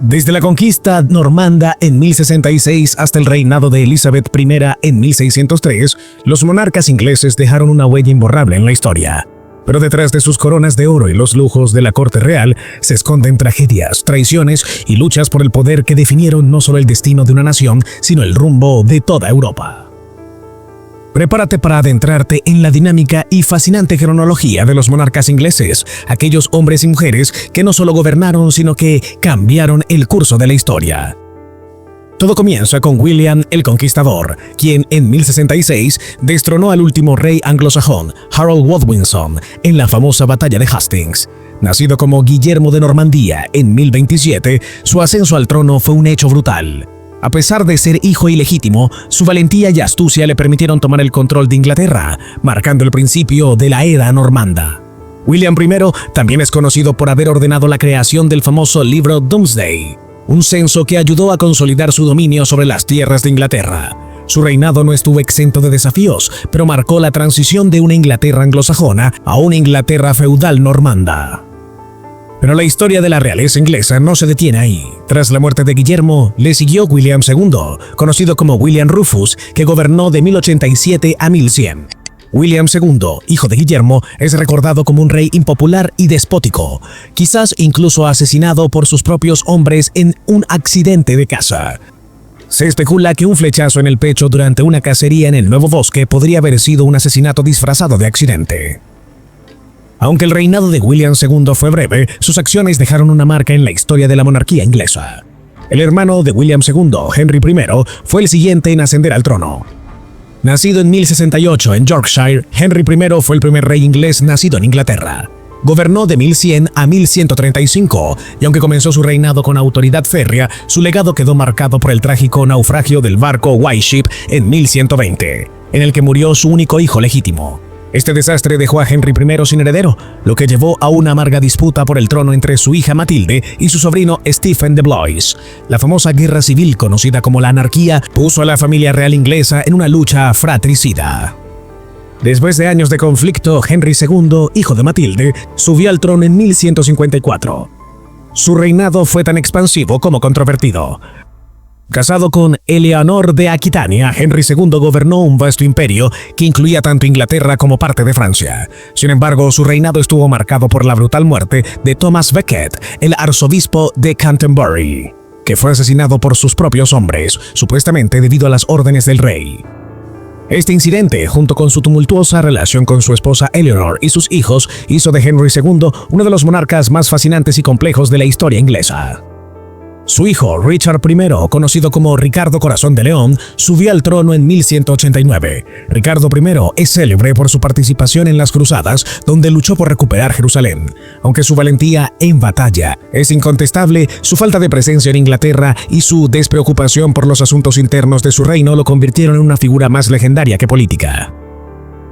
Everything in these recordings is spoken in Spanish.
Desde la conquista normanda en 1066 hasta el reinado de Elizabeth I en 1603, los monarcas ingleses dejaron una huella imborrable en la historia. Pero detrás de sus coronas de oro y los lujos de la corte real se esconden tragedias, traiciones y luchas por el poder que definieron no solo el destino de una nación, sino el rumbo de toda Europa. Prepárate para adentrarte en la dinámica y fascinante cronología de los monarcas ingleses, aquellos hombres y mujeres que no solo gobernaron, sino que cambiaron el curso de la historia. Todo comienza con William el Conquistador, quien en 1066 destronó al último rey anglosajón, Harold Godwinson, en la famosa batalla de Hastings. Nacido como Guillermo de Normandía en 1027, su ascenso al trono fue un hecho brutal. A pesar de ser hijo ilegítimo, su valentía y astucia le permitieron tomar el control de Inglaterra, marcando el principio de la era normanda. William I también es conocido por haber ordenado la creación del famoso libro Domesday, un censo que ayudó a consolidar su dominio sobre las tierras de Inglaterra. Su reinado no estuvo exento de desafíos, pero marcó la transición de una Inglaterra anglosajona a una Inglaterra feudal normanda. Pero la historia de la realeza inglesa no se detiene ahí. Tras la muerte de Guillermo, le siguió William II, conocido como William Rufus, que gobernó de 1087 a 1100. William II, hijo de Guillermo, es recordado como un rey impopular y despótico, quizás incluso asesinado por sus propios hombres en un accidente de caza. Se especula que un flechazo en el pecho durante una cacería en el Nuevo Bosque podría haber sido un asesinato disfrazado de accidente. Aunque el reinado de William II fue breve, sus acciones dejaron una marca en la historia de la monarquía inglesa. El hermano de William II, Henry I, fue el siguiente en ascender al trono. Nacido en 1068 en Yorkshire, Henry I fue el primer rey inglés nacido en Inglaterra. Gobernó de 1100 a 1135, y aunque comenzó su reinado con autoridad férrea, su legado quedó marcado por el trágico naufragio del barco White Ship en 1120, en el que murió su único hijo legítimo. Este desastre dejó a Henry I sin heredero, lo que llevó a una amarga disputa por el trono entre su hija Matilde y su sobrino Stephen de Blois. La famosa guerra civil, conocida como la Anarquía, puso a la familia real inglesa en una lucha fratricida. Después de años de conflicto, Henry II, hijo de Matilde, subió al trono en 1154. Su reinado fue tan expansivo como controvertido. Casado con Eleanor de Aquitania, Henry II gobernó un vasto imperio que incluía tanto Inglaterra como parte de Francia. Sin embargo, su reinado estuvo marcado por la brutal muerte de Thomas Becket, el arzobispo de Canterbury, que fue asesinado por sus propios hombres, supuestamente debido a las órdenes del rey. Este incidente, junto con su tumultuosa relación con su esposa Eleanor y sus hijos, hizo de Henry II uno de los monarcas más fascinantes y complejos de la historia inglesa. Su hijo, Richard I, conocido como Ricardo Corazón de León, subió al trono en 1189. Ricardo I es célebre por su participación en las cruzadas, donde luchó por recuperar Jerusalén. Aunque su valentía en batalla es incontestable, su falta de presencia en Inglaterra y su despreocupación por los asuntos internos de su reino lo convirtieron en una figura más legendaria que política.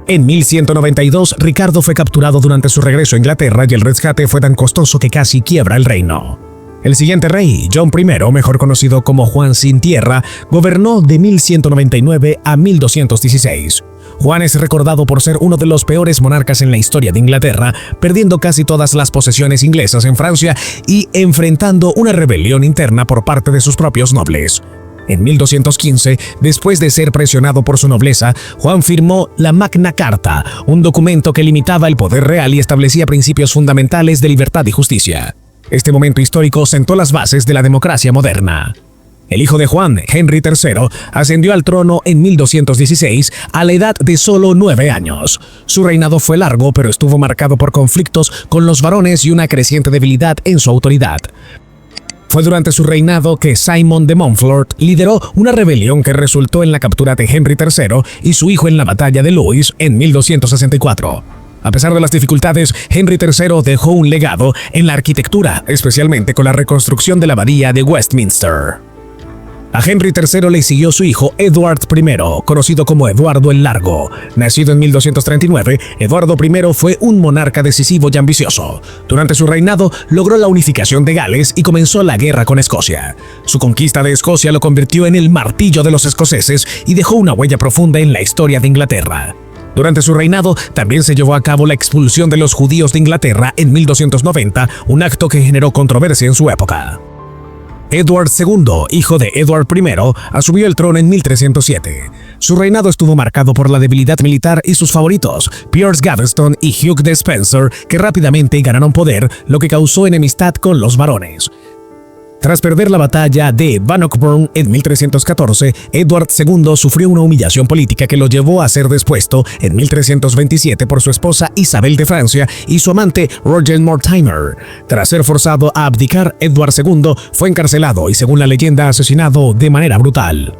En 1192, Ricardo fue capturado durante su regreso a Inglaterra y el rescate fue tan costoso que casi quiebra el reino. El siguiente rey, John I, mejor conocido como Juan sin Tierra, gobernó de 1199 a 1216. Juan es recordado por ser uno de los peores monarcas en la historia de Inglaterra, perdiendo casi todas las posesiones inglesas en Francia y enfrentando una rebelión interna por parte de sus propios nobles. En 1215, después de ser presionado por su nobleza, Juan firmó la Magna Carta, un documento que limitaba el poder real y establecía principios fundamentales de libertad y justicia. Este momento histórico sentó las bases de la democracia moderna. El hijo de Juan, Henry III, ascendió al trono en 1216 a la edad de solo 9 años. Su reinado fue largo, pero estuvo marcado por conflictos con los varones y una creciente debilidad en su autoridad. Fue durante su reinado que Simon de Montfort lideró una rebelión que resultó en la captura de Henry III y su hijo en la batalla de Lewes en 1264. A pesar de las dificultades, Henry III dejó un legado en la arquitectura, especialmente con la reconstrucción de la abadía de Westminster. A Henry III le siguió su hijo Edward I, conocido como Eduardo el Largo. Nacido en 1239, Eduardo I fue un monarca decisivo y ambicioso. Durante su reinado, logró la unificación de Gales y comenzó la guerra con Escocia. Su conquista de Escocia lo convirtió en el martillo de los escoceses y dejó una huella profunda en la historia de Inglaterra. Durante su reinado, también se llevó a cabo la expulsión de los judíos de Inglaterra en 1290, un acto que generó controversia en su época. Edward II, hijo de Edward I, asumió el trono en 1307. Su reinado estuvo marcado por la debilidad militar y sus favoritos, Piers Gaveston y Hugh de Spencer, que rápidamente ganaron poder, lo que causó enemistad con los varones. Tras perder la batalla de Bannockburn en 1314, Edward II sufrió una humillación política que lo llevó a ser depuesto en 1327 por su esposa Isabel de Francia y su amante Roger Mortimer. Tras ser forzado a abdicar, Edward II fue encarcelado y, según la leyenda, asesinado de manera brutal.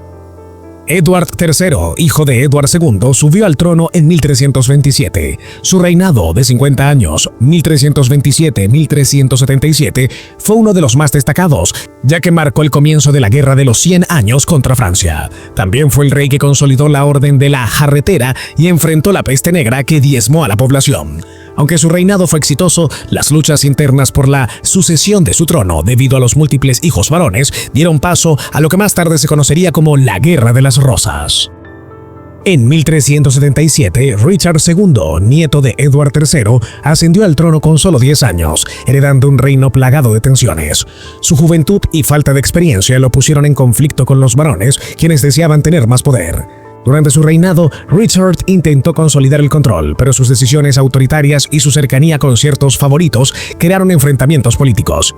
Edward III, hijo de Edward II, subió al trono en 1327. Su reinado de 50 años, 1327-1377, fue uno de los más destacados, ya que marcó el comienzo de la Guerra de los 100 años contra Francia. También fue el rey que consolidó la Orden de la Jarretera y enfrentó la peste negra que diezmó a la población. Aunque su reinado fue exitoso, las luchas internas por la sucesión de su trono, debido a los múltiples hijos varones, dieron paso a lo que más tarde se conocería como la Guerra de las Rosas. En 1377, Richard II, nieto de Edward III, ascendió al trono con solo 10 años, heredando un reino plagado de tensiones. Su juventud y falta de experiencia lo pusieron en conflicto con los varones, quienes deseaban tener más poder. Durante su reinado, Richard intentó consolidar el control, pero sus decisiones autoritarias y su cercanía con ciertos favoritos crearon enfrentamientos políticos.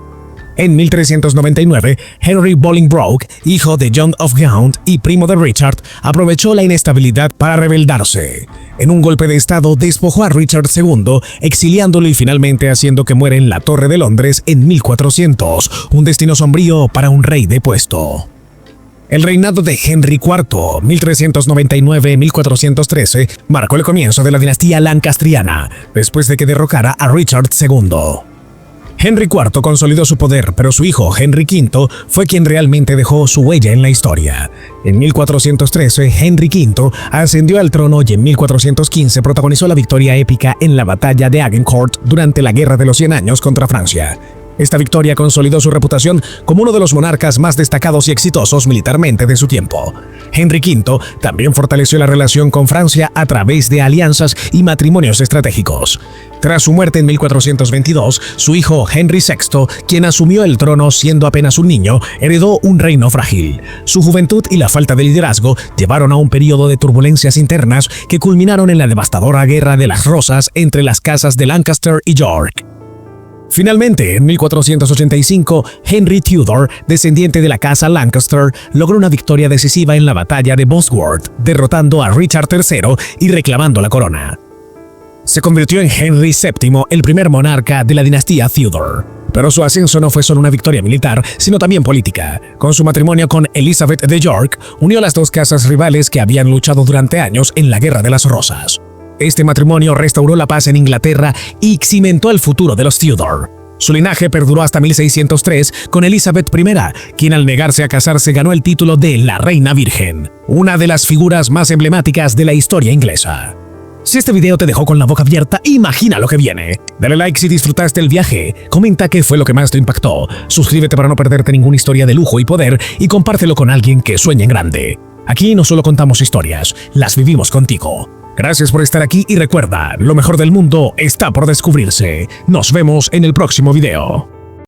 En 1399, Henry Bolingbroke, hijo de John of Gaunt y primo de Richard, aprovechó la inestabilidad para rebeldarse. En un golpe de estado, despojó a Richard II, exiliándolo y finalmente haciendo que muera en la Torre de Londres en 1400, un destino sombrío para un rey depuesto. El reinado de Henry IV, 1399-1413, marcó el comienzo de la dinastía lancastriana, después de que derrocara a Richard II. Henry IV consolidó su poder, pero su hijo Henry V fue quien realmente dejó su huella en la historia. En 1413, Henry V ascendió al trono y en 1415 protagonizó la victoria épica en la batalla de Agincourt durante la Guerra de los 100 años contra Francia. Esta victoria consolidó su reputación como uno de los monarcas más destacados y exitosos militarmente de su tiempo. Henry V también fortaleció la relación con Francia a través de alianzas y matrimonios estratégicos. Tras su muerte en 1422, su hijo Henry VI, quien asumió el trono siendo apenas un niño, heredó un reino frágil. Su juventud y la falta de liderazgo llevaron a un periodo de turbulencias internas que culminaron en la devastadora Guerra de las Rosas entre las casas de Lancaster y York. Finalmente, en 1485, Henry Tudor, descendiente de la casa Lancaster, logró una victoria decisiva en la batalla de Bosworth, derrotando a Richard III y reclamando la corona. Se convirtió en Henry VII, el primer monarca de la dinastía Tudor. Pero su ascenso no fue solo una victoria militar, sino también política. Con su matrimonio con Elizabeth de York, unió las dos casas rivales que habían luchado durante años en la Guerra de las Rosas. Este matrimonio restauró la paz en Inglaterra y cimentó el futuro de los Tudor. Su linaje perduró hasta 1603 con Elizabeth I, quien al negarse a casarse ganó el título de la Reina Virgen, una de las figuras más emblemáticas de la historia inglesa. Si este video te dejó con la boca abierta, imagina lo que viene. Dale like si disfrutaste el viaje, comenta qué fue lo que más te impactó, suscríbete para no perderte ninguna historia de lujo y poder y compártelo con alguien que sueñe en grande. Aquí no solo contamos historias, las vivimos contigo. Gracias por estar aquí y recuerda, lo mejor del mundo está por descubrirse. Nos vemos en el próximo video.